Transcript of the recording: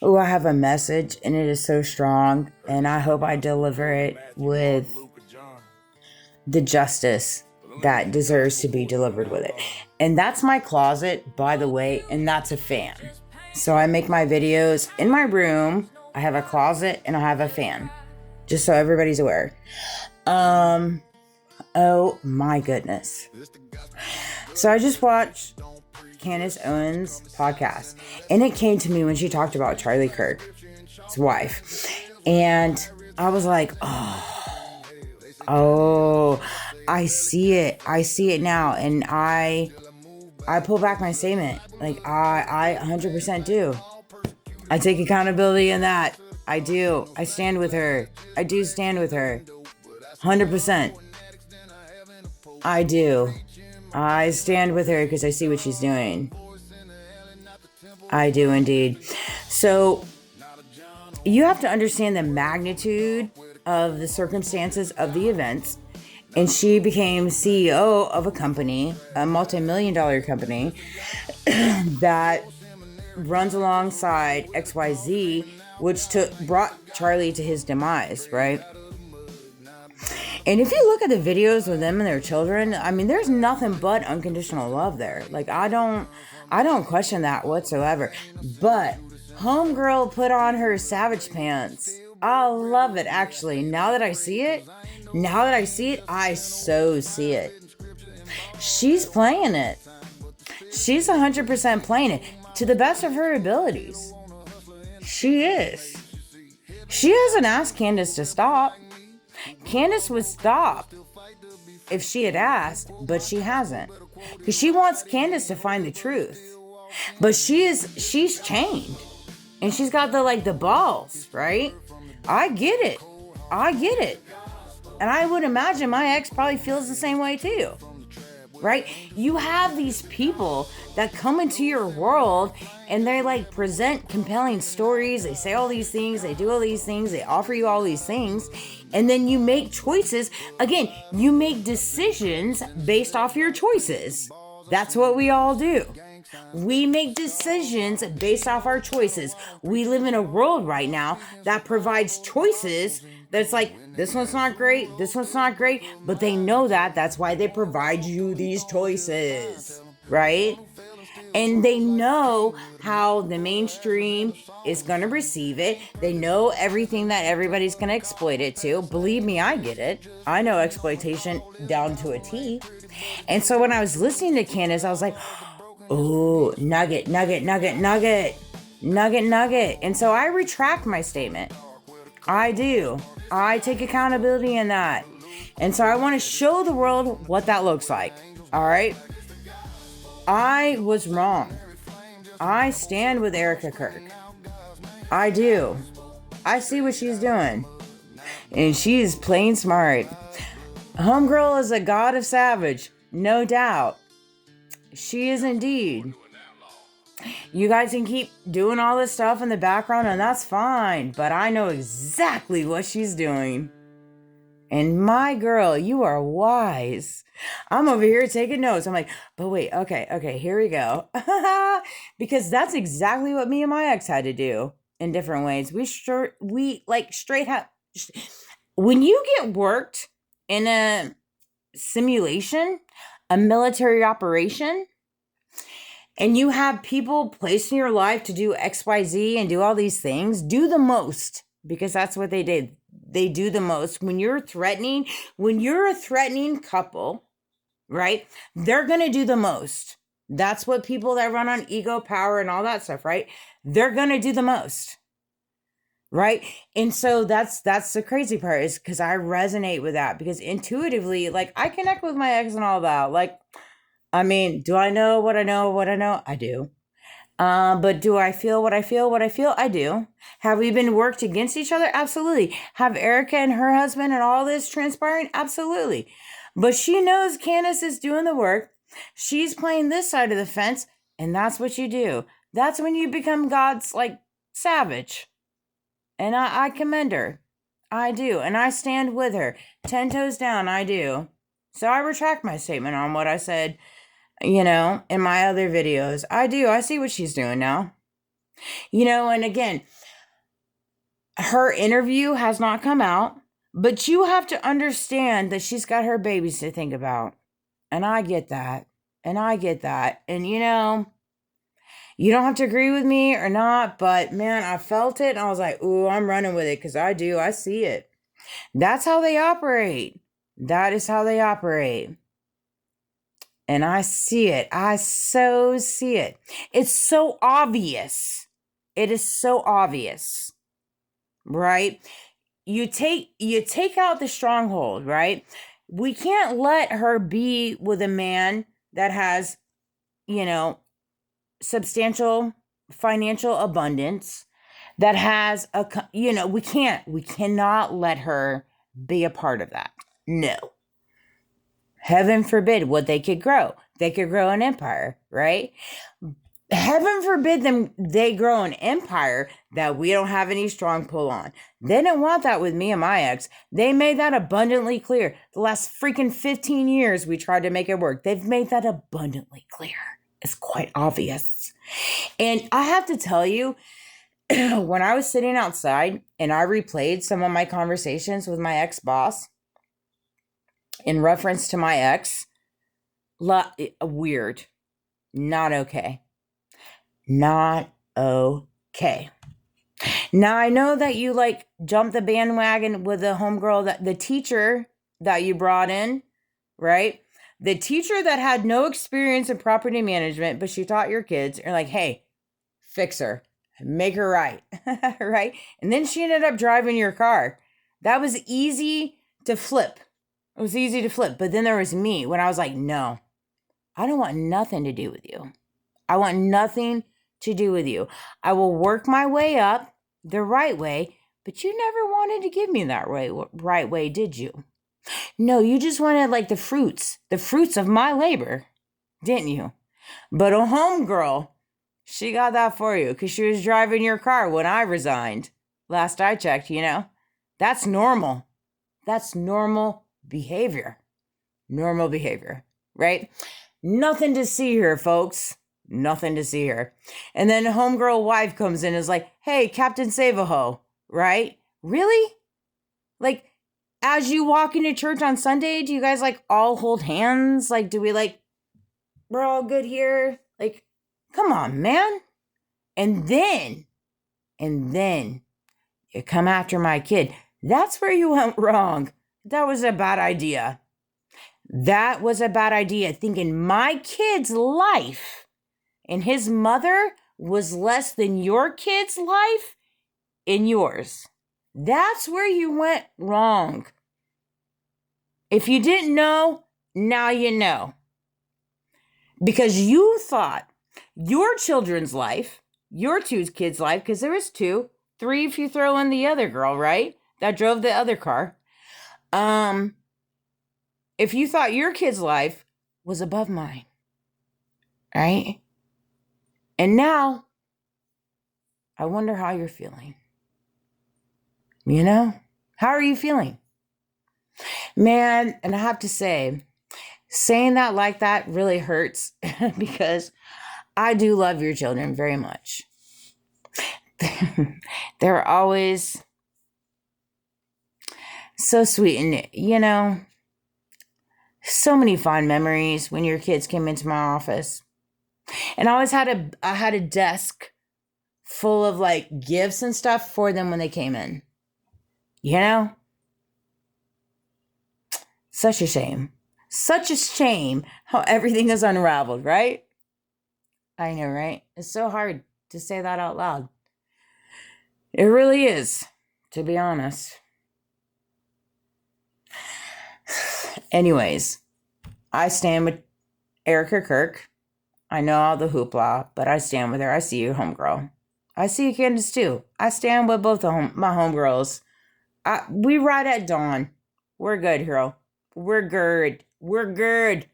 Oh, I have a message and it is so strong, and I hope I deliver it with the justice that deserves to be delivered with it. And that's my closet, by the way, and that's a fan. So I make my videos in my room. I have a closet and I have a fan, just so everybody's aware. Oh my goodness. So I just watched Candace Owens' podcast, and it came to me when she talked about Charlie Kirk's wife. And I was like, oh, I see it. I see it now. And I pull back my statement. Like, I 100% do. I take accountability in that. I do. I stand with her. I do stand with her. 100%. I do. I stand with her because I see what she's doing. I do indeed. So you have to understand the magnitude of the circumstances of the events. And she became CEO of a company, a multi-million-dollar company that runs alongside XYZ, which brought Charlie to his demise, right? And if you look at the videos with them and their children, I mean, there's nothing but unconditional love there. Like, I don't question that whatsoever. But homegirl put on her Savage pants. I love it, actually. Now that I see it, I so see it. She's playing it. She's 100% playing it to the best of her abilities. She is. She hasn't asked Candace to stop. Candace would stop if she had asked, but she hasn't. Because she wants Candace to find the truth. But she's chained. And she's got the balls, right? I get it. And I would imagine my ex probably feels the same way too. Right? You have these people that come into your world and they present compelling stories. They say all these things. They do all these things. They offer you all these things. And then you make choices. Again, you make decisions based off your choices. That's what we all do. We make decisions based off our choices. We live in a world right now that provides choices that's like, this one's not great, this one's not great, but they know that. That's why they provide you these choices, right? And they know how the mainstream is going to receive it. They know everything that everybody's going to exploit it to. Believe me, I get it. I know exploitation down to a T. And so when I was listening to Candace, I was like, oh, nugget. And so I retract my statement. I do. I take accountability in that. And so I want to show the world what that looks like. All right. I was wrong. I stand with Erica Kirk. I do. I see what she's doing. And she is plain smart. Homegirl is a god of savage. No doubt. She is indeed. You guys can keep doing all this stuff in the background and that's fine. But I know exactly what she's doing. And my girl, you are wise. I'm over here taking notes. I'm like, but wait, okay, here we go. Because that's exactly what me and my ex had to do in different ways. Straight up. When you get worked in a simulation, a military operation, and you have people placed in your life to do XYZ and do all these things, do the most, because that's what they did. They do the most. When you're a threatening couple, right? They're going to do the most. That's what people that run on ego, power, and all that stuff, right? They're going to do the most. Right? And so that's the crazy part, is because I resonate with that, because intuitively, I connect with my ex and all that. I mean, do I know what I know? I do. But do I feel what I feel? I do. Have we been worked against each other? Absolutely. Have Erica and her husband and all this transpiring? Absolutely. But she knows Candace is doing the work. She's playing this side of the fence, and that's what you do. That's when you become God's savage. And I commend her. I do. And I stand with her. 10 toes down, I do. So I retract my statement on what I said, in my other videos. I do. I see what she's doing now. And again, her interview has not come out, but you have to understand that she's got her babies to think about. And I get that. And you don't have to agree with me or not, but man, I felt it and I was like, ooh, I'm running with it because I see it. That's how they operate. That is how they operate. And I see it. I so see it. It's so obvious. It is so obvious, right? You take out the stronghold, right? We can't let her be with a man that has, substantial financial abundance, that has we cannot let her be a part of that. No. Heaven forbid what they could grow. They could grow an empire, right? Heaven forbid they grow an empire that we don't have any strong pull on. They didn't want that with me and my ex. They made that abundantly clear. The last freaking 15 years we tried to make it work. They've made that abundantly clear. It's quite obvious. And I have to tell you, when I was sitting outside and I replayed some of my conversations with my ex-boss in reference to my ex, weird. Not okay. Not okay. Now, I know that you jumped the bandwagon with the homegirl, the teacher that you brought in, right? The teacher that had no experience in property management, but she taught your kids. You're like, hey, fix her. Make her right. Right? And then she ended up driving your car. That was easy to flip. It was easy to flip. But then there was me when I was like, no, I don't want nothing to do with you. I want nothing to do with you. I will work my way up the right way, but you never wanted to give me that right way, did you? No, you just wanted the fruits of my labor, didn't you? But a homegirl, she got that for you because she was driving your car when I resigned. Last I checked, that's normal. That's normal behavior. Normal behavior, right? Nothing to see here, folks. Nothing to see here. And then a homegirl wife comes in and is like, hey, Captain Save-A-Ho, right? Really? As you walk into church on Sunday, do you guys all hold hands? Do we we're all good here? Come on, man. And then you come after my kid. That's where you went wrong. That was a bad idea. That was a bad idea, thinking my kid's life and his mother was less than your kid's life and yours. That's where you went wrong. If you didn't know, now you know. Because you thought your children's life, your two kids' life, because there was 2, 3 if you throw in the other girl, right? That drove the other car. If you thought your kid's life was above mine, right? And now, I wonder how you're feeling. How are you feeling? Man, and I have to say, saying that like that really hurts because I do love your children very much. They're always so sweet and, so many fond memories when your kids came into my office. And I always had a desk full of gifts and stuff for them when they came in. Such a shame. Such a shame how everything is unraveled, right? I know, right? It's so hard to say that out loud. It really is, to be honest. Anyways, I stand with Erica Kirk. I know all the hoopla, but I stand with her. I see you, homegirl. I see you, Candace, too. I stand with both of my homegirls. We ride at dawn. We're good, hero. We're good. We're good.